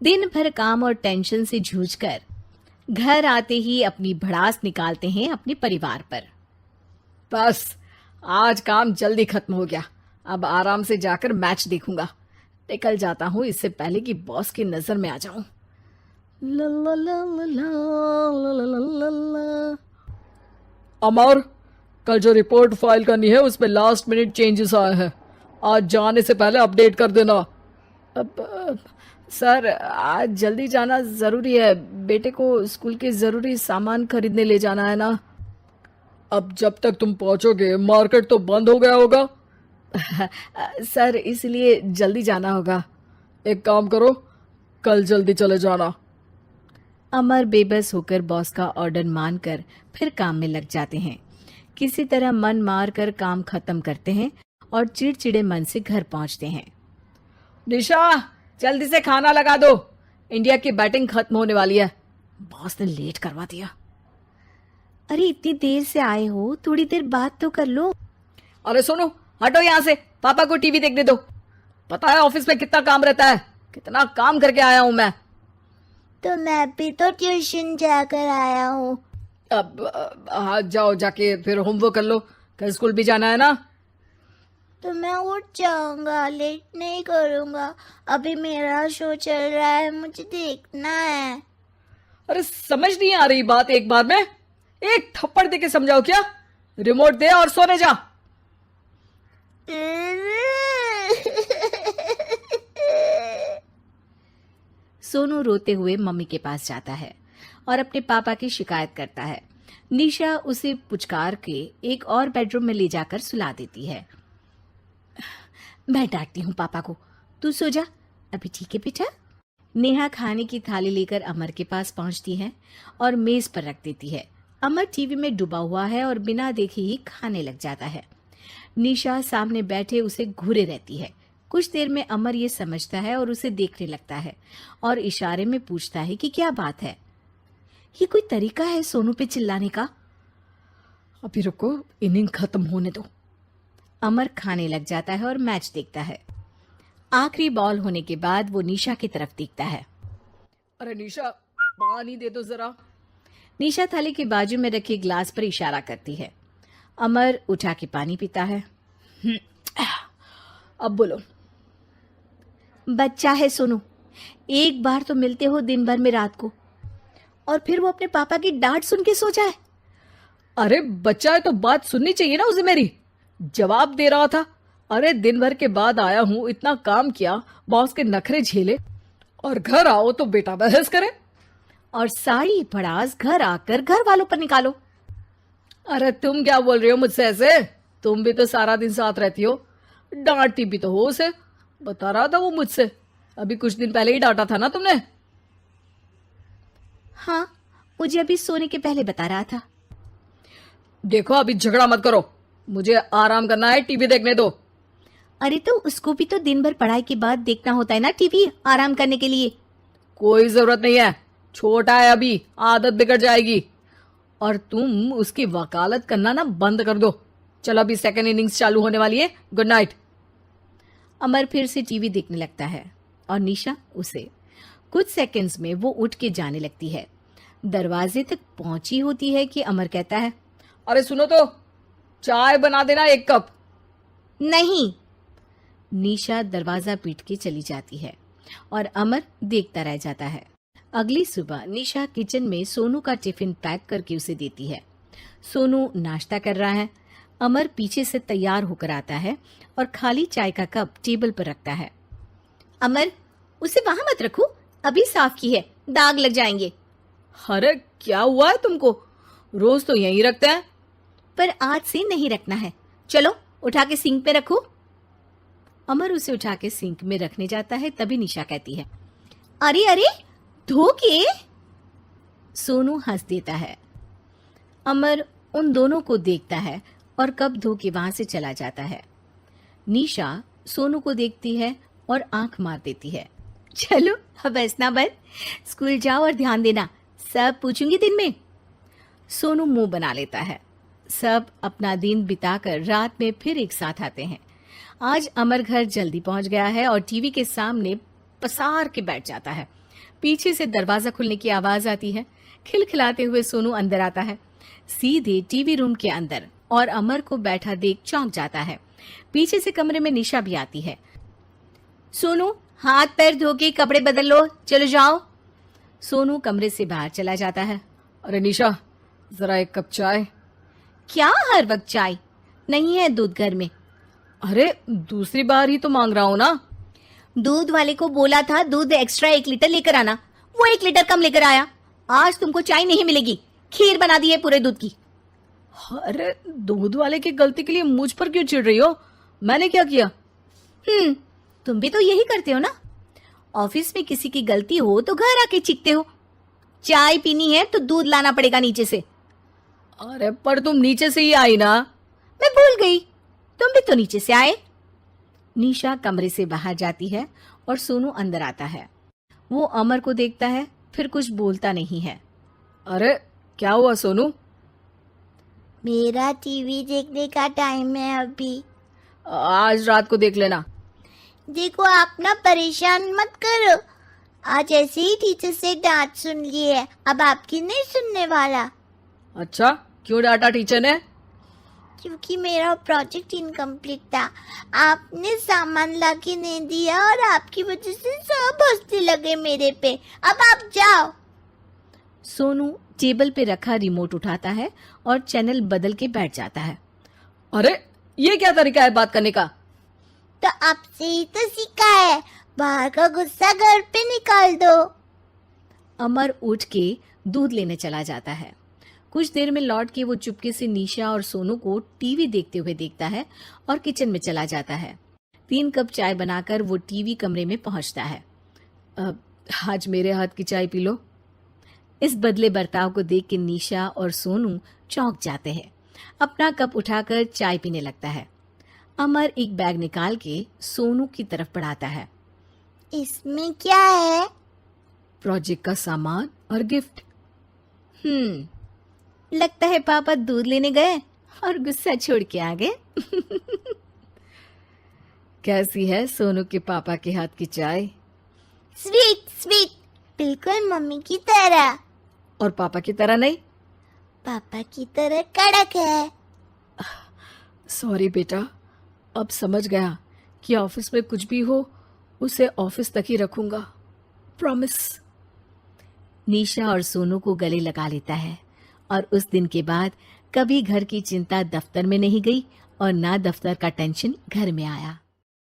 दिन भर काम और टेंशन से जूझकर घर आते ही अपनी भड़ास निकालते हैं अपने परिवार पर। बस आज काम जल्दी खत्म हो गया, अब आराम से जाकर मैच देखूंगा। निकल जाता हूँ इससे पहले कि बॉस की नजर में आ जाऊं। ला ला ला ला ला ला ला ला ला। अमर, कल जो रिपोर्ट फाइल करनी है उसमें लास्ट मिनट चेंजेस आए हैं, आज जाने से पहले अपडेट कर देना। सर आज जल्दी जाना जरूरी है, बेटे को स्कूल के जरूरी सामान खरीदने ले जाना है ना। अब जब तक तुम पहुंचोगे मार्केट तो बंद हो गया होगा। सर इसलिए जल्दी जाना होगा। एक काम करो, कल जल्दी चले जाना। अमर बेबस होकर बॉस का ऑर्डर मानकर फिर काम में लग जाते हैं। किसी तरह मन मार कर काम खत्म करते हैं और चिड़चिड़े मन से घर पहुंचते हैं। निशा जल्दी से खाना लगा दो, इंडिया की बैटिंग खत्म होने वाली है। बॉस ने लेट करवा दिया। अरे इतनी देर से आए हो, थोड़ी देर बात तो कर लो। अरे सुनो, हटो यहाँ से, पापा को टीवी देखने दो। पता है ऑफिस में कितना काम रहता है, कितना काम करके आया हूँ मैं। तो मैं भी तो ट्यूशन जाकर आया हूँ। अब हाँ जाओ, जाके फिर होमवर्क कर लो, कल स्कूल भी जाना है ना। तो मैं उठ जाऊंगा, लेट नहीं करूंगा, अभी मेरा शो चल रहा है, मुझे देखना है। अरे समझ नहीं आ रही बात, एक बार में एक थप्पड़ दे के समझाओ क्या। रिमोट दे और सोने जा। सोनू रोते हुए मम्मी के पास जाता है और अपने पापा की शिकायत करता है। निशा उसे पुचकार के एक और बेडरूम में ले जाकर सुला देती है। मैं डांटती हूँ पापा को, तू सो जा अभी, ठीक है बेटा। नेहा खाने की थाली लेकर अमर के पास पहुंचती है और मेज पर रख देती है। अमर टीवी में डूबा हुआ है और बिना देखे ही खाने लग जाता है। निशा सामने बैठे उसे घूरे रहती है। कुछ देर में अमर ये समझता है और उसे देखने लगता है और इशारे में पूछता है कि क्या बात है। ये कोई तरीका है सोनू पे चिल्लाने का? अभी रुको, इनिंग खत्म होने दो। अमर खाने लग जाता है और मैच देखता है। आखिरी बॉल होने के बाद वो निशा की तरफ देखता है। अरे निशा पानी दे दो जरा। निशा थाली के बाजू में रखे ग्लास पर इशारा करती है। अमर उठा के पानी पीता है। अब बोलो। बच्चा है सोनू, एक बार तो मिलते हो दिन भर में रात को, और फिर वो अपने पापा की डांट सुन के सो जाए। अरे बच्चा है तो बात सुननी चाहिए ना उसे मेरी। जवाब दे रहा था। अरे दिन भर के बाद आया हूं, इतना काम किया, बॉस के नखरे झेले, और घर आओ तो बेटा बहस करे। और सारी भड़ास घर आकर घर वालों पर निकालो। अरे तुम क्या बोल रही हो मुझसे ऐसे? तुम भी तो सारा दिन साथ रहती हो, डांटती भी तो हो उसे। बता रहा था वो मुझसे, अभी कुछ दिन पहले ही डांटा था ना तुमने। हाँ, मुझे अभी सोने के पहले बता रहा था। देखो अभी झगड़ा मत करो, मुझे आराम करना है, टीवी देखने दो। अरे तो उसको भी तो दिन भर पढ़ाई के बाद देखना होता है ना टीवी, आराम करने के लिए। कोई जरूरत नहीं है, छोटा है अभी, आदत बिगड़ जाएगी। और तुम उसकी वकालत करना ना बंद कर दो। चलो अभी सेकंड इनिंग्स चालू होने वाली है, गुड नाइट। अमर फिर से टीवी देखने लगता है और निशा उसे। कुछ सेकंड्स में वो उठ के जाने लगती है। दरवाजे तक पहुंची होती है कि अमर कहता है, अरे सुनो तो, चाय बना देना 1 कप। नहीं। निशा दरवाजा पीट के चली जाती है और अमर देखता रह जाता है। अगली सुबह निशा किचन में सोनू का टिफिन पैक करके उसे देती है। सोनू नाश्ता कर रहा है। अमर पीछे से तैयार होकर आता है और खाली चाय का कप टेबल पर रखता है। अमर, उसे वहां मत रखो, अभी साफ की है, दाग लग जाएंगे। अरे क्या हुआ है तुमको? रोज तो यहीं रखते हैं। पर आज से नहीं रखना है, चलो उठा के सिंक पे रखो। अमर उसे उठा के सिंक में रखने जाता है, तभी निशा कहती है, अरे अरे धो के। सोनू हंस देता है। अमर उन दोनों को देखता है और कप धो के वहां से चला जाता है। निशा सोनू को देखती है और आंख मार देती है। चलो अब हंसना बंद, स्कूल जाओ और ध्यान देना, सब पूछूंगी दिन में। सोनू मुंह बना लेता है। सब अपना दिन बिताकर रात में फिर एक साथ आते हैं। आज अमर घर जल्दी पहुंच गया है और टीवी के सामने पसार के बैठ जाता है। पीछे से दरवाजा खुलने की आवाज आती है। खिलखिलाते हुए सोनू अंदर आता है, सीधे टीवी रूम के अंदर, और अमर को बैठा देख चौंक जाता है। पीछे से कमरे में निशा भी आती है। सोनू, हाथ पैर धो के कपड़े बदल लो, चलो जाओ। सोनू कमरे से बाहर चला जाता है। अरे निशा, जरा एक कप चाय। क्या हर वक्त चाय? नहीं है दूध घर में। अरे दूसरी बार ही तो मांग रहा हूँ ना। दूध वाले को बोला था दूध एक्स्ट्रा 1 लीटर लेकर आना, वो 1 लीटर कम लेकर आया। आज तुमको चाय नहीं मिलेगी, खीर बना दी है पूरे दूध की। अरे दूध वाले की गलती के लिए मुझ पर क्यों चिढ़ रही हो? मैंने क्या किया? तुम भी तो यही करते हो ना। ऑफिस में किसी की गलती हो तो घर आके चीखते हो। चाय पीनी है तो दूध लाना पड़ेगा नीचे से। अरे पर तुम नीचे से ही आई ना। मैं भूल गई, तुम भी तो नीचे से आए। निशा कमरे से बाहर जाती है और सोनू अंदर आता है। वो अमर को देखता है, फिर कुछ बोलता नहीं है। अरे क्या हुआ सोनू? मेरा टीवी देखने का टाइम है अभी। आज रात को देख लेना। देखो आप ना परेशान मत करो, आज ऐसे ही टीचर से डांट सुन ली है, अब आपकी नहीं सुनने वाला। अच्छा, क्यों डांटा टीचर ने? क्योंकि मेरा प्रोजेक्ट इनकम्प्लीट था, आपने सामान ला के नहीं दिया और आपकी वजह से सब हंसने लगे मेरे पे। अब आप जाओ। सोनू टेबल पे रखा रिमोट उठाता है और चैनल बदल के बैठ जाता है। अरे ये क्या तरीका है बात करने का? तो आपसे ही तो सीखा है, बाहर का गुस्सा घर पे निकाल दो। अमर उठ के दूध लेने चला जाता है। कुछ देर में लौट के वो चुपके से निशा और सोनू को टीवी देखते हुए देखता है और किचन में चला जाता है। 3 कप चाय बनाकर वो टीवी कमरे में पहुंचता है। आज मेरे हाथ की चाय पी लो। इस बदले बर्ताव को देख के निशा और सोनू चौंक जाते हैं। अपना कप उठाकर चाय पीने लगता है। अमर एक बैग निकाल के सोनू की तरफ बढ़ाता है। इसमें क्या है? प्रोजेक्ट का सामान और गिफ्ट। लगता है पापा दूध लेने गए और गुस्सा छोड़ के आ गए। कैसी है सोनू के पापा के हाथ की चाय? स्वीट स्वीट, बिल्कुल मम्मी की तरह। और पापा की तरह नहीं? पापा की तरह कड़क है। सॉरी बेटा, अब समझ गया कि ऑफिस में कुछ भी हो उसे ऑफिस तक ही रखूंगा, प्रॉमिस। निशा और सोनू को गले लगा लेता है और उस दिन के बाद कभी घर की चिंता दफ्तर में नहीं गई और ना दफ्तर का टेंशन घर में आया।